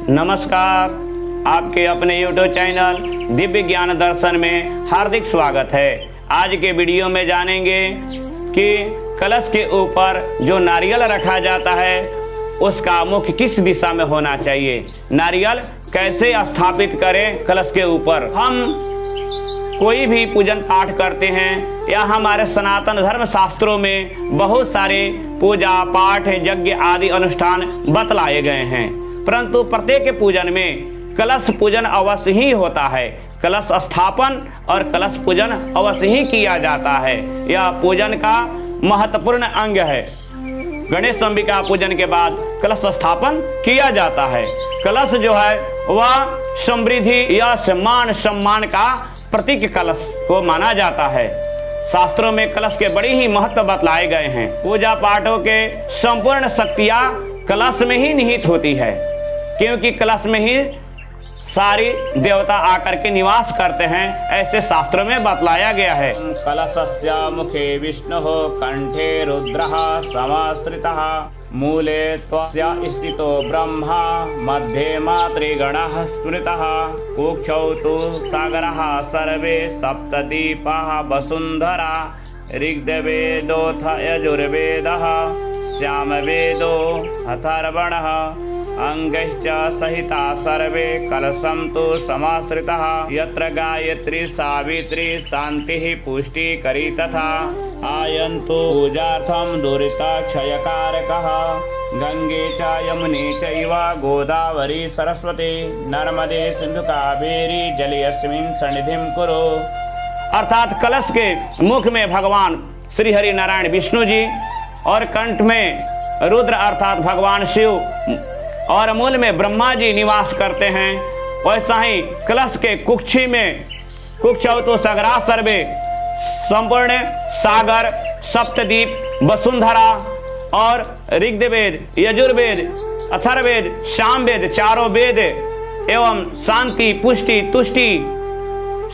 नमस्कार, आपके अपने YouTube चैनल दिव्य ज्ञान दर्शन में हार्दिक स्वागत है। आज के वीडियो में जानेंगे कि कलश के ऊपर जो नारियल रखा जाता है उसका मुख किस दिशा में होना चाहिए, नारियल कैसे स्थापित करें कलश के ऊपर। हम कोई भी पूजन पाठ करते हैं या हमारे सनातन धर्म शास्त्रों में बहुत सारे पूजा पाठ यज्ञ आदि अनुष्ठान बतलाए गए हैं, परंतु प्रत्येक पूजन में कलश पूजन अवश्य ही होता है। कलश स्थापन और कलश पूजन अवश्य ही किया जाता है। यह पूजन का महत्वपूर्ण अंग है। गणेश अंबिका पूजन के बाद कलश स्थापन किया जाता है। कलश जो है वह समृद्धि या सम्मान का प्रतीक कलश को माना जाता है। शास्त्रों में कलश के बड़ी ही महत्व बतलाए गए हैं। पूजा पाठों के संपूर्ण शक्तियाँ कलश में ही निहित होती है, क्योंकि कलश में ही सारी देवता आकर के निवास करते हैं, ऐसे शास्त्रों में बतलाया गया है। कलशस्य मुखे विष्णु कंठे रुद्रः समाश्रितः मूले त्वस्य स्थितो ब्रह्मा मध्ये मातृगणः स्मृतः कुक्षौ तु सागरः सर्वे सप्तदीपाः वसुन्धरा ऋग्वेदोऽथ यजुर्वेदः सामवेदो अथर्वणः अंगैश्च सहिता सर्वे कलशं तु समाश्रितः यत्र गायत्री सावित्री शान्तिः पुष्टिकरी तथा आयन्तु पूजार्थं दुरिताक्षयकारकः गंगे च यमुने चैव गोदावरी सरस्वती नर्मदे सिंधु कावेरी जलेऽस्मिन् सन्निधिं कुरु। अर्थात कलश के मुख में भगवान श्री हरि नारायण विष्णु जी और कंठ में रुद्र अर्थात भगवान शिव और मूल में ब्रह्मा जी निवास करते हैं। वैसा ही कलश के कुक्षी में कुक्षौ तो सगरा सर्वे संपूर्ण सागर सप्तदीप वसुंधरा और ऋग्वेद यजुर्वेद अथर्ववेद सामवेद चारों वेद एवं शांति पुष्टि तुष्टि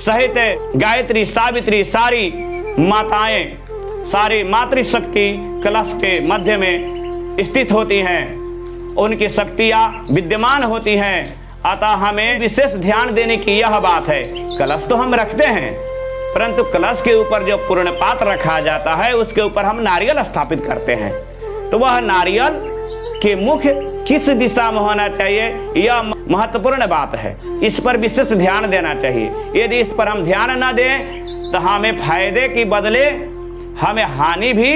सहित गायत्री सावित्री सारी माताएं सारी मातृशक्ति कलश के मध्य में स्थित होती हैं, उनकी शक्तियाँ विद्यमान होती हैं। अतः हमें विशेष ध्यान देने की यह बात है। कलश तो हम रखते हैं, परंतु कलश के ऊपर जो पूर्ण पात्र रखा जाता है उसके ऊपर हम नारियल स्थापित करते हैं, तो वह नारियल के मुख किस दिशा में होना चाहिए यह महत्वपूर्ण बात है। इस पर विशेष ध्यान देना चाहिए। यदि इस पर हम ध्यान न दें तो हमें फायदे की बदले हमें हानि भी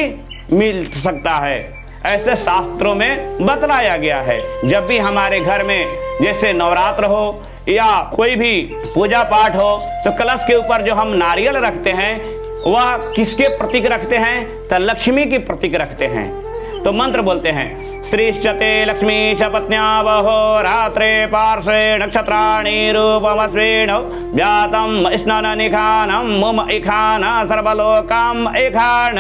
मिल सकता है, ऐसे शास्त्रों में बतलाया गया है। जब भी हमारे घर में जैसे नवरात्र हो या कोई भी पूजा पाठ हो तो कलश के ऊपर जो हम नारियल रखते हैं वह किसके प्रतीक रखते हैं, तो लक्ष्मी की प्रतीक रखते हैं। तो मंत्र बोलते हैं श्रीश्चते लक्ष्मी शपत्न्या बहो रात्रे पार्श्वे नक्षत्राणि रूपमस्वेण व्यातम स्नान निखानम मुम इखान सर्वलोकम इखान।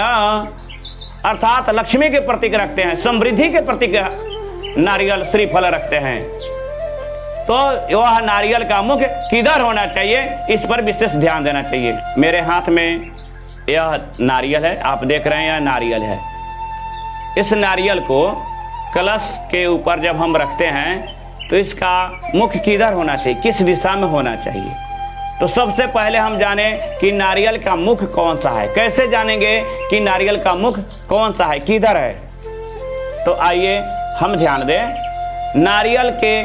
अर्थात लक्ष्मी के प्रतीक रखते हैं, समृद्धि के प्रतीक नारियल श्रीफल रखते हैं। तो वह नारियल का मुख किधर होना चाहिए इस पर विशेष ध्यान देना चाहिए। मेरे हाथ में यह नारियल है, आप देख रहे हैं यह नारियल है। इस नारियल को कलश के ऊपर जब हम रखते हैं तो इसका मुख किधर होना चाहिए, किस दिशा में होना चाहिए। तो सबसे पहले हम जाने कि नारियल का मुख कौन सा है। कैसे जानेंगे कि नारियल का मुख कौन सा है, किधर है। तो आइए हम ध्यान दें। नारियल के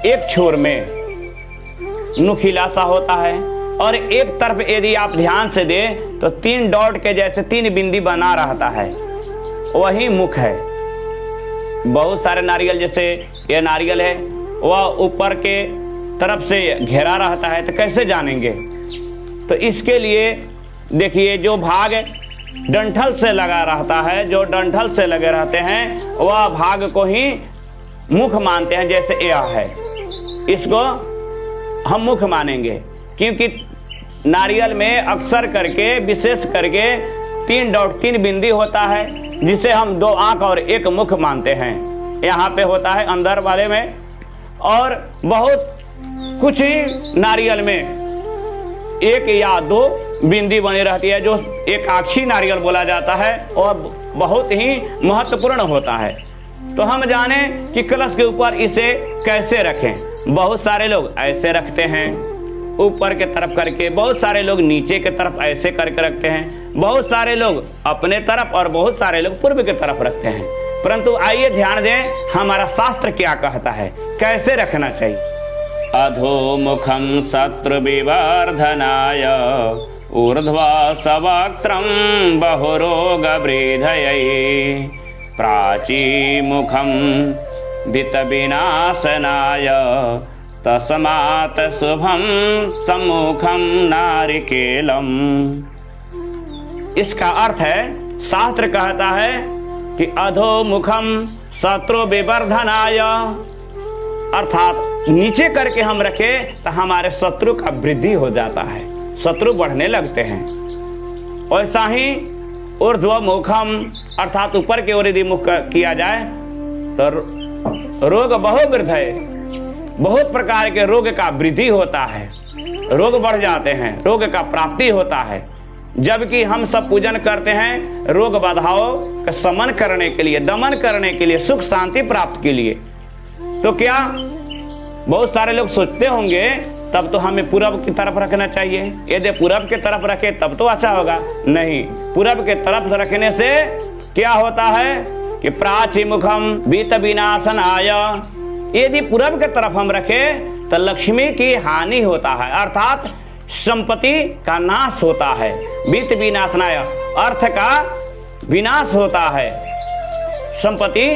एक छोर में नुकीला सा होता है और एक तरफ यदि आप ध्यान से दें तो 3 डॉट के जैसे 3 बिंदी बना रहता है, वही मुख है। बहुत सारे नारियल जैसे ये नारियल है वह ऊपर के तरफ से घेरा रहता है, तो कैसे जानेंगे। तो इसके लिए देखिए जो भाग डंठल से लगा रहता है, जो डंठल से लगे रहते हैं वह भाग को ही मुख मानते हैं। जैसे यह है, इसको हम मुख मानेंगे, क्योंकि नारियल में अक्सर करके विशेष करके 3 डॉट 3 बिंदी होता है, जिसे हम 2 आंख और 1 मुख मानते हैं। यहाँ पे होता है अंदर वाले में, और बहुत कुछ ही नारियल में 1 या 2 बिंदी बनी रहती है, जो एक आक्षी नारियल बोला जाता है और बहुत ही महत्वपूर्ण होता है। तो हम जाने कि कलश के ऊपर इसे कैसे रखें। बहुत सारे लोग ऐसे रखते हैं ऊपर के तरफ करके, बहुत सारे लोग नीचे के तरफ ऐसे करके रखते हैं, बहुत सारे लोग अपने तरफ और बहुत सारे लोग पूर्व के तरफ रखते हैं। परंतु आइए ध्यान दें हमारा शास्त्र क्या कहता है, कैसे रखना चाहिए। अधोमुखम शत्रु विवर्धनाय ऊर्ध्वा सवक्त्रम बहुरोग वृद्धये प्राचीमुखम वित्त विनाशनाय तस्मात् शुभम सम्मुखम नारिकेलम। इसका अर्थ है, शास्त्र कहता है कि अधोमुखम शत्रु विवर्धनाय, अर्थात नीचे करके हम रखें तो हमारे शत्रु का वृद्धि हो जाता है, शत्रु बढ़ने लगते हैं। वैसा ही ऊर्ध्वमुखम, अर्थात ऊपर की ओर यदि मुख किया जाए तो रोग बहुवृद्ध है, बहुत प्रकार के रोग का वृद्धि होता है, रोग बढ़ जाते हैं, रोग का प्राप्ति होता है। जबकि हम सब पूजन करते हैं रोग बाधाओं का शमन करने के लिए, दमन करने के लिए, सुख शांति प्राप्त के लिए। तो क्या बहुत सारे लोग सोचते होंगे तब तो हमें पूरब की तरफ रखना चाहिए, यदि पूरब की तरफ रखे तब तो अच्छा होगा। नहीं, पूरब के तरफ रखने से क्या होता है कि प्राचीमुखम वित्त विनाशनाय, यदि पूरब के तरफ हम रखें तो लक्ष्मी की हानि होता है, अर्थात संपत्ति का नाश होता है। वित्त विनाशनाय, अर्थ का विनाश होता है, संपत्ति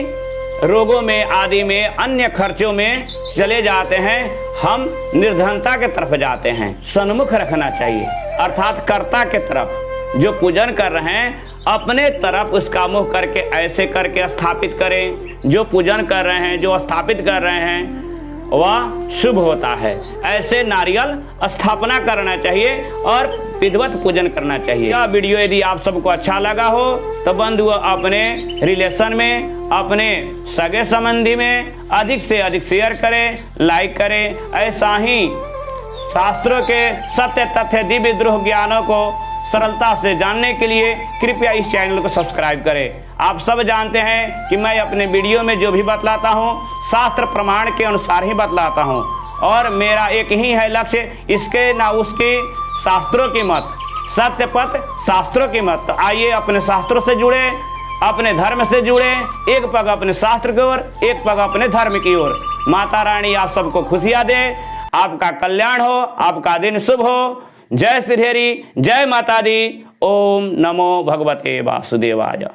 रोगों में आदि में अन्य खर्चों में चले जाते हैं, हम निर्धनता के तरफ जाते हैं। सन्मुख रखना चाहिए, अर्थात कर्ता के तरफ, जो पूजन कर रहे हैं अपने तरफ उसका मुख करके ऐसे करके स्थापित करें। जो पूजन कर रहे हैं, जो स्थापित कर रहे हैं वह शुभ होता है। ऐसे नारियल स्थापना करना चाहिए और विधिवत पूजन करना चाहिए। यह वीडियो यदि आप सबको अच्छा लगा हो तो बंधु अपने रिलेशन में, अपने सगे संबंधी में अधिक से अधिक शेयर करें, लाइक करें। ऐसा ही शास्त्रों के सत्य तथ्य दिव्य द्रोह ज्ञानों को सरलता से जानने के लिए कृपया इस चैनल को सब्सक्राइब करें। आप सब जानते हैं कि मैं अपने वीडियो में जो भी बतलाता हूँ शास्त्र प्रमाण के अनुसार ही बतलाता हूँ, और मेरा एक ही है लक्ष्य, इसके ना उसके, शास्त्रों की मत, सत्य पथ शास्त्रों की मत। तो आइए अपने शास्त्रों से जुड़े, अपने धर्म से जुड़े, एक पग अपने शास्त्र की ओर, एक पग अपने धर्म की ओर। माता रानी आप सबको खुशियाँ दे, आपका कल्याण हो, आपका दिन शुभ हो। जय श्री हरि, जय माता दी। ओम नमो भगवते वासुदेवाय।